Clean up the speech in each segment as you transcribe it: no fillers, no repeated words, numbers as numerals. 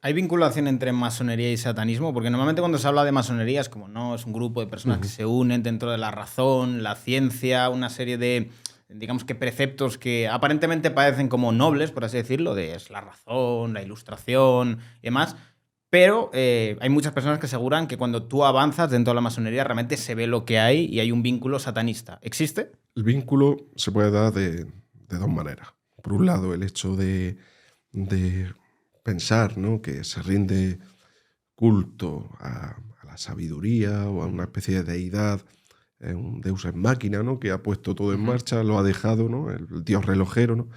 ¿Hay vinculación entre masonería y satanismo? Porque normalmente cuando se habla de masonería es como, no, es un grupo de personas que Ujú. se unen dentro de la razón, la ciencia, una serie de, digamos que preceptos que aparentemente parecen como nobles, por así decirlo, de es la razón, la ilustración y demás. Pero hay muchas personas que aseguran que cuando tú avanzas dentro de la masonería realmente se ve lo que hay y hay un vínculo satanista. ¿Existe? El vínculo se puede dar de dos maneras. Por un lado, el hecho de pensar, ¿no?, que se rinde culto a la sabiduría o a una Ujú, especie de deidad, un deus en máquina, ¿no?, que ha puesto todo en ujú, marcha, lo ha dejado, ¿no?, el dios relojero, ¿no?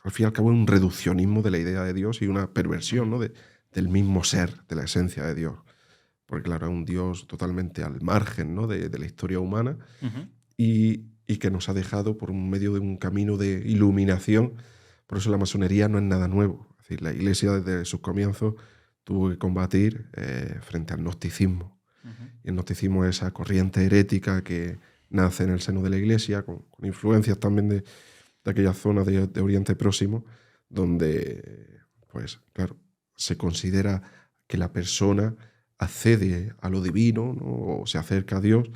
Al fin y al cabo, es un reduccionismo de la idea de Dios y una perversión, ujú, ¿no?, del mismo ser, de la esencia de Dios. Porque, claro, es un Dios totalmente al margen, ¿no?, de la historia humana ujú. y que nos ha dejado por un medio de un camino de iluminación. Por eso la masonería no es nada nuevo. Es decir, la Iglesia desde sus comienzos tuvo que combatir frente al gnosticismo. Ujú. Y el gnosticismo es esa corriente herética que nace en el seno de la Iglesia, con influencias también de aquella zona de Oriente Próximo, donde, pues claro, se considera que la persona accede a lo divino, ¿no?, o se acerca a Dios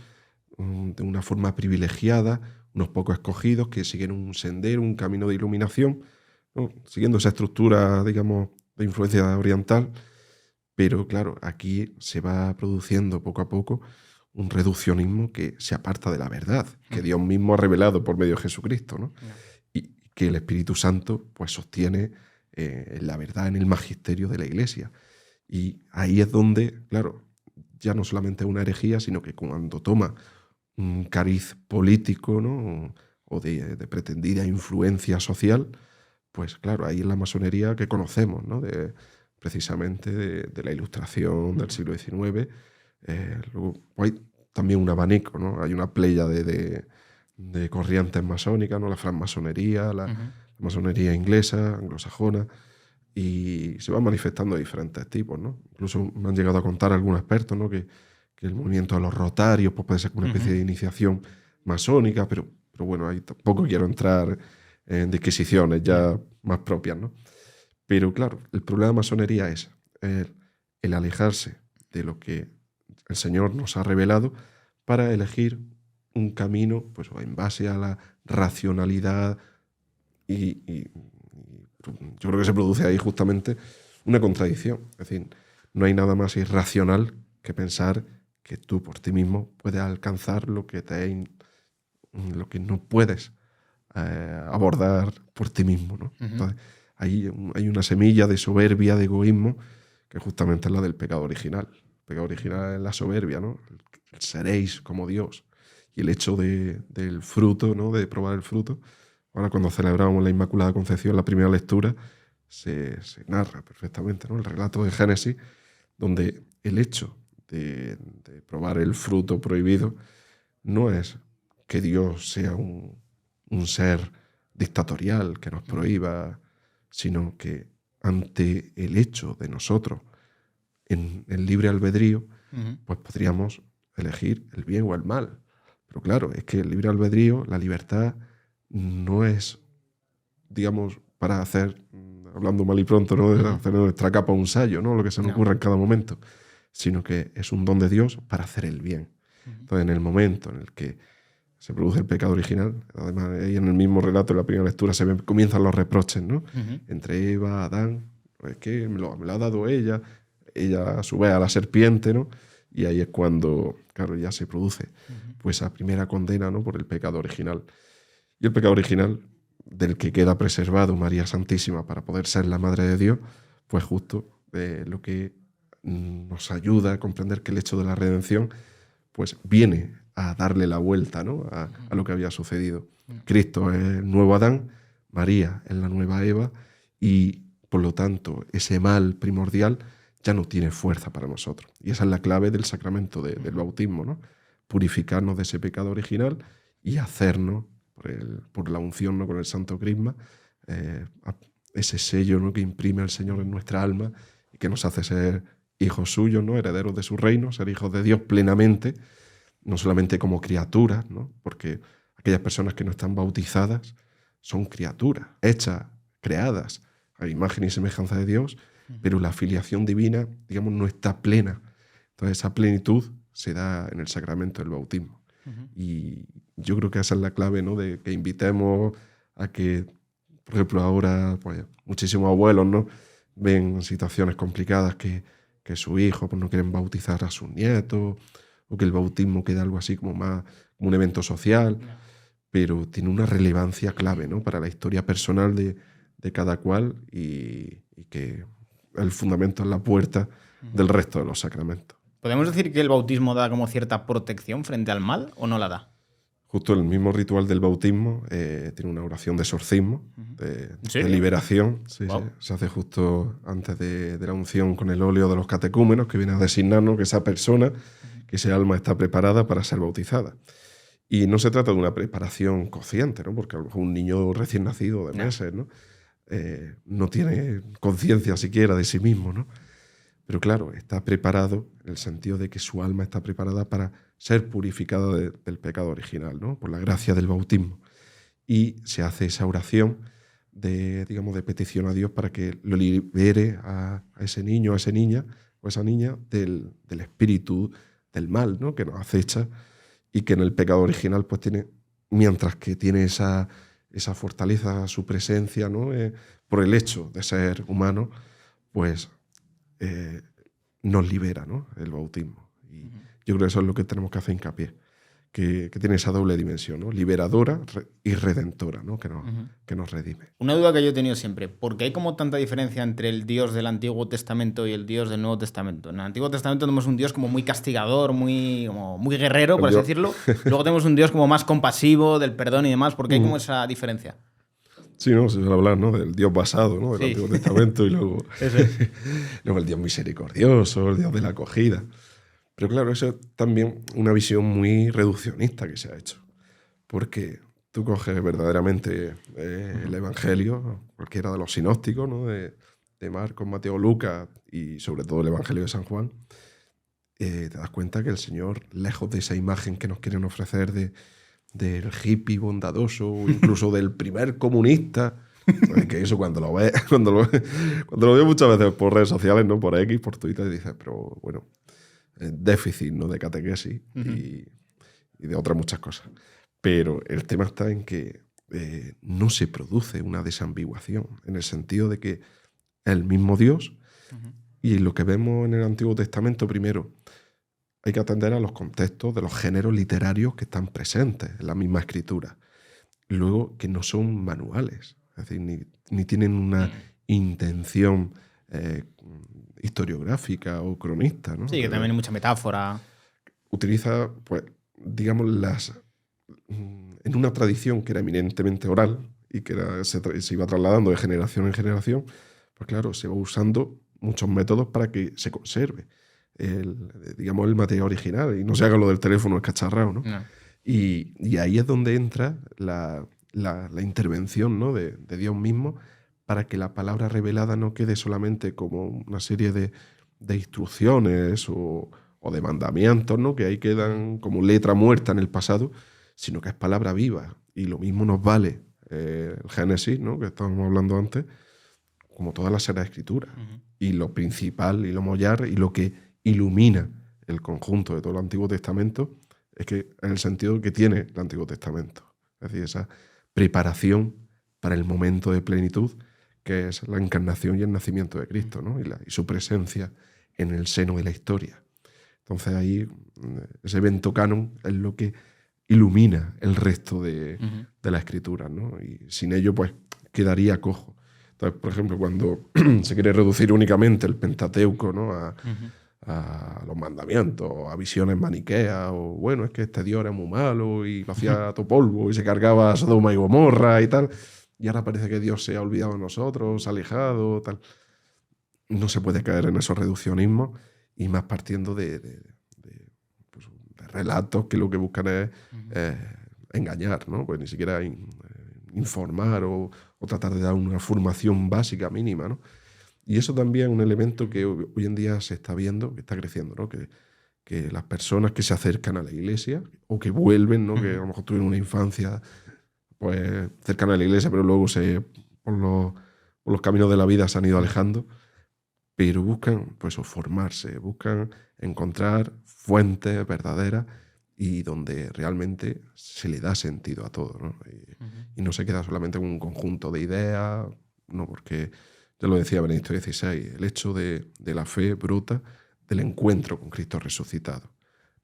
de una forma privilegiada, unos pocos escogidos que siguen un sendero, un camino de iluminación, ¿no?, siguiendo esa estructura, digamos, de influencia oriental. Pero claro, aquí se va produciendo poco a poco un reduccionismo que se aparta de la verdad, que Ujú. Dios mismo ha revelado por medio de Jesucristo, ¿no? Ya. Y que el Espíritu Santo pues sostiene la verdad en el magisterio de la Iglesia. Y ahí es donde, claro, ya no solamente es una herejía, sino que cuando toma un cariz político, ¿no?, o de pretendida influencia social, pues claro, ahí en la masonería que conocemos, ¿no?, precisamente de la Ilustración del Ujú, siglo XIX. Luego hay también un abanico, ¿no? Hay una playa de corrientes masónicas, ¿no?, la francmasonería, la ujú. masonería inglesa, anglosajona, y se van manifestando de diferentes tipos, ¿no? Incluso me han llegado a contar algunos expertos, ¿no?, que el movimiento de los rotarios pues puede ser como una especie Ujú. de iniciación masónica, pero bueno, ahí tampoco quiero entrar en disquisiciones Ya. ya más propias, ¿no? Pero claro, el problema de la masonería es el alejarse de lo que el Señor nos ha revelado para elegir un camino pues en base a la racionalidad y yo creo que se produce ahí justamente una contradicción. Es decir, no hay nada más irracional que pensar que tú por ti mismo puedes alcanzar lo que lo que no puedes abordar por ti mismo, ¿no? Ujú. Entonces, ahí hay una semilla de soberbia, de egoísmo, que justamente es la del pecado original. El pecado original es la soberbia, ¿no? El seréis como Dios. Y el hecho del fruto, ¿no?, de probar el fruto. Ahora, cuando celebramos la Inmaculada Concepción, la primera lectura, se narra perfectamente, ¿no?, el relato de Génesis, donde el hecho de probar el fruto prohibido no es que Dios sea un ser dictatorial que nos Ujú. prohíba, sino que ante el hecho de nosotros, en el libre albedrío, Ujú. pues podríamos elegir el bien o el mal. Pero claro, es que el libre albedrío, la libertad, no es, digamos, para hacer, hablando mal y pronto, ¿no?, de Ujú. hacer de nuestra capa un sayo, ¿no?, lo que se nos No. ocurra en cada momento, sino que es un don de Dios para hacer el bien. Ujú. Entonces, en el momento en el que se produce el pecado original, además ahí en el mismo relato, en la primera lectura, comienzan los reproches, ¿no?, Ujú. entre Eva, Adán, es que me lo ha dado ella a su vez a la serpiente, ¿no? Y ahí es cuando, claro, ya se produce Ujú. pues esa primera condena, ¿no?, por el pecado original. Y el pecado original, del que queda preservado María Santísima para poder ser la Madre de Dios, pues justo lo que nos ayuda a comprender que el hecho de la redención pues viene a darle la vuelta, ¿no?, a lo que había sucedido. Ujú. Cristo es el nuevo Adán, María es la nueva Eva y por lo tanto ese mal primordial ya no tiene fuerza para nosotros. Y esa es la clave del sacramento del Ujú. bautismo, ¿no? Purificarnos de ese pecado original y hacernos, por la unción, ¿no?, con el Santo Crisma, ese sello, ¿no?, que imprime el Señor en Ujú. nuestra alma y que nos hace ser hijos suyos, ¿no?, herederos de su reino, ser hijos de Dios plenamente, no solamente como criaturas, ¿no?, porque aquellas personas que no están bautizadas son criaturas, hechas, creadas a imagen y semejanza de Dios, pero la filiación divina, digamos, no está plena. Entonces esa plenitud se da en el sacramento del bautismo. Y yo creo que esa es la clave, ¿no? De que invitemos a que, por ejemplo, ahora pues, muchísimos abuelos, ¿no? Ven situaciones complicadas que sus hijos pues, no quieren bautizar a sus nietos, o que el bautismo queda algo así como más como un evento social, pero tiene una relevancia clave, ¿no? Para la historia personal de cada cual y que el fundamento es la puerta del resto de los sacramentos. ¿Podemos decir que el bautismo da como cierta protección frente al mal o no la da? Justo el mismo ritual del bautismo tiene una oración de exorcismo, de liberación. Sí, wow. Sí. Se hace justo antes de la unción con el óleo de los catecúmenos, que viene a designarnos que esa persona, que ese alma está preparada para ser bautizada. Y no se trata de una preparación consciente, ¿no? Porque a lo mejor un niño recién nacido de meses, ¿no? No tiene conciencia siquiera de sí mismo, ¿no? Pero claro, está preparado en el sentido de que su alma está preparada para ser purificada del pecado original, ¿no? Por la gracia del bautismo. Y se hace esa oración de petición a Dios para que lo libere a ese niño, a esa niña o a esa niña del espíritu del mal, ¿no? Que nos acecha y que en el pecado original pues tiene, mientras que tiene esa fortaleza, su presencia, ¿no? Por el hecho de ser humano, pues nos libera, ¿no? El bautismo. Y yo creo que eso es lo que tenemos que hacer hincapié, que tiene esa doble dimensión, ¿no? Liberadora y redentora, ¿no? Que nos redime. Una duda que yo he tenido siempre, ¿por qué hay como tanta diferencia entre el Dios del Antiguo Testamento y el Dios del Nuevo Testamento? En el Antiguo Testamento tenemos un Dios como muy castigador, muy guerrero, por así decirlo. Luego tenemos un Dios como más compasivo, del perdón y demás. ¿Por qué hay como esa diferencia? Sí, ¿no? Se suele hablar, ¿no? Del Dios basado, ¿no? Del Antiguo Testamento y luego el Dios misericordioso, el Dios de la acogida. Pero claro, eso es también una visión muy reduccionista que se ha hecho. Porque tú coges verdaderamente el Evangelio, cualquiera de los sinópticos, ¿no? De Marcos, Mateo, Lucas y sobre todo el Evangelio de San Juan, te das cuenta que el Señor, lejos de esa imagen que nos quieren ofrecer del hippie bondadoso o incluso del primer comunista, que eso cuando lo ves muchas veces por redes sociales, ¿no? Por X, por Twitter, dices, pero bueno, déficit, ¿no? De catequesis y de otras muchas cosas. Pero el tema está en que no se produce una desambiguación, en el sentido de que el mismo Dios, y lo que vemos en el Antiguo Testamento primero, hay que atender a los contextos de los géneros literarios que están presentes en la misma escritura. Luego, que no son manuales, es decir, ni tienen una intención historiográfica o cronista, ¿no? Sí, que también hay mucha metáfora. Utiliza, pues, digamos, en una tradición que era eminentemente oral y que se iba trasladando de generación en generación, pues claro, se va usando muchos métodos para que se conserve el material original y no se haga lo del teléfono escacharrado, ¿no? Y ahí es donde entra la intervención, ¿no? de Dios mismo para que la palabra revelada no quede solamente como una serie de instrucciones o de mandamientos, ¿no? Que ahí quedan como letra muerta en el pasado, sino que es palabra viva. Y lo mismo nos vale el Génesis, ¿no? Que estábamos hablando antes, como toda la Sagrada Escritura. Y lo principal y lo mollar y lo que ilumina el conjunto de todo el Antiguo Testamento es que en el sentido que tiene el Antiguo Testamento. Es decir, esa preparación para el momento de plenitud que es la encarnación y el nacimiento de Cristo, ¿no? y su presencia en el seno de la historia. Entonces ahí ese evento canon es lo que ilumina el resto de la escritura, ¿no? Y sin ello pues quedaría cojo. Entonces, por ejemplo, cuando se quiere reducir únicamente el Pentateuco, ¿no? a los mandamientos, a visiones maniqueas, o bueno, es que este Dios era muy malo y lo hacía a todo polvo y se cargaba a Sodoma y Gomorra y tal, y ahora parece que Dios se ha olvidado de nosotros, se ha alejado, tal. No se puede caer en esos reduccionismos, y más partiendo de relatos que lo que buscan es engañar, ¿no? Pues ni siquiera informar o tratar de dar una formación básica mínima, ¿no? Y eso también es un elemento que hoy en día se está viendo, que está creciendo, ¿no? Que las personas que se acercan a la iglesia o que vuelven, ¿no? Que a lo mejor tuvieron una infancia pues cercana a la iglesia, pero luego por los caminos de la vida se han ido alejando, pero buscan pues, formarse, buscan encontrar fuentes verdaderas y donde realmente se le da sentido a todo, ¿no? Y no se queda solamente en un conjunto de ideas, no, porque ya lo decía Benedicto XVI, el hecho de la fe brota del encuentro con Cristo resucitado.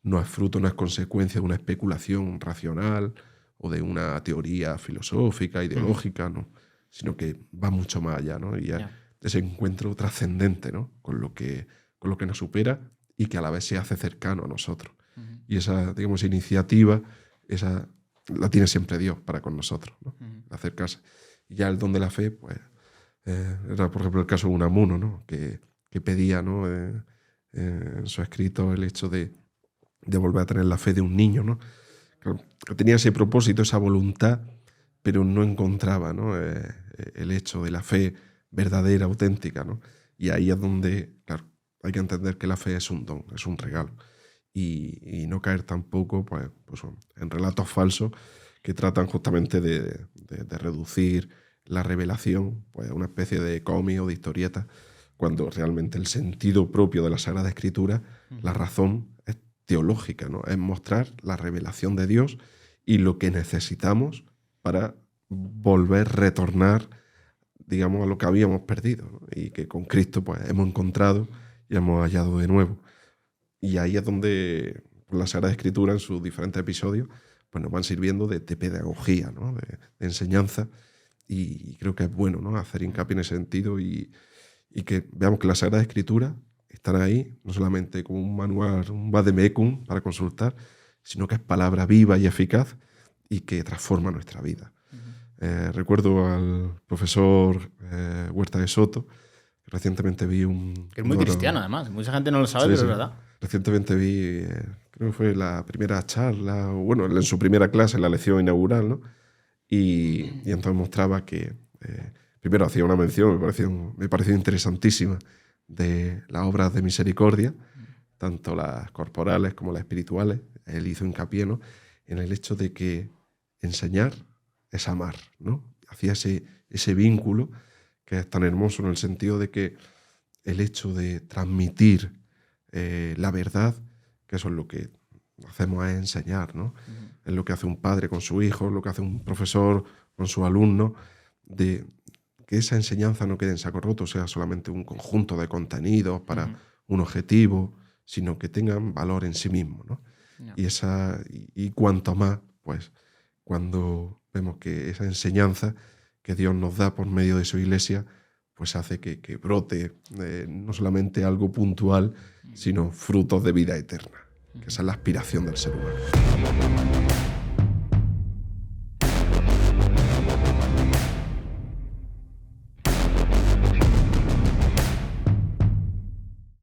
No es fruto, no es consecuencia de una especulación racional o de una teoría filosófica, ideológica, no, sino que va mucho más allá, ¿no? Y ese encuentro trascendente, ¿no? con lo que nos supera y que a la vez se hace cercano a nosotros. Y esa, digamos, iniciativa, esa la tiene siempre Dios para con nosotros, ¿no? Acercarse. Y ya el don de la fe, pues, era, por ejemplo, el caso de Unamuno, ¿no? que pedía, ¿no? En su escrito el hecho de volver a tener la fe de un niño, ¿no? Claro, tenía ese propósito, esa voluntad, pero no encontraba, ¿no? El hecho de la fe verdadera, auténtica, ¿no? Y ahí es donde, claro, hay que entender que la fe es un don, es un regalo. Y no caer tampoco pues, en relatos falsos que tratan justamente de reducir la revelación pues, a una especie de cómic o de historieta, cuando realmente el sentido propio de la Sagrada Escritura, la razón, es teológica, ¿no? Es mostrar la revelación de Dios y lo que necesitamos para volver, retornar, digamos, a lo que habíamos perdido, ¿no? Y que con Cristo pues, hemos encontrado y hemos hallado de nuevo. Y ahí es donde la Sagrada Escritura, en sus diferentes episodios, pues nos van sirviendo de pedagogía, ¿no? de enseñanza. Y creo que es bueno, ¿no? Hacer hincapié en ese sentido y que veamos que la Sagrada Escritura están ahí, no solamente como un manual, un vademecum para consultar, sino que es palabra viva y eficaz y que transforma nuestra vida. Recuerdo al profesor Huerta de Soto, que recientemente vi un... Que es muy cristiano, además. Mucha gente no lo sabe, pero es verdad. Recientemente vi, creo que fue la primera charla, o bueno, en su primera clase, la lección inaugural, ¿no? Y entonces mostraba que, primero hacía una mención, me pareció interesantísima, de las obras de misericordia, tanto las corporales como las espirituales. Él hizo hincapié, ¿no? En el hecho de que enseñar es amar, ¿no? Hacía ese vínculo que es tan hermoso en el sentido de que el hecho de transmitir la verdad, que eso es lo que hacemos, es enseñar, ¿no? Es lo que hace un padre con su hijo, lo que hace un profesor con su alumno, de que esa enseñanza no quede en saco roto, sea solamente un conjunto de contenidos para un objetivo, sino que tengan valor en sí mismo, ¿no? Y cuanto más, pues, cuando vemos que esa enseñanza que Dios nos da por medio de su iglesia, pues hace que brote no solamente algo puntual, sino frutos de vida eterna, que esa es la aspiración del ser humano.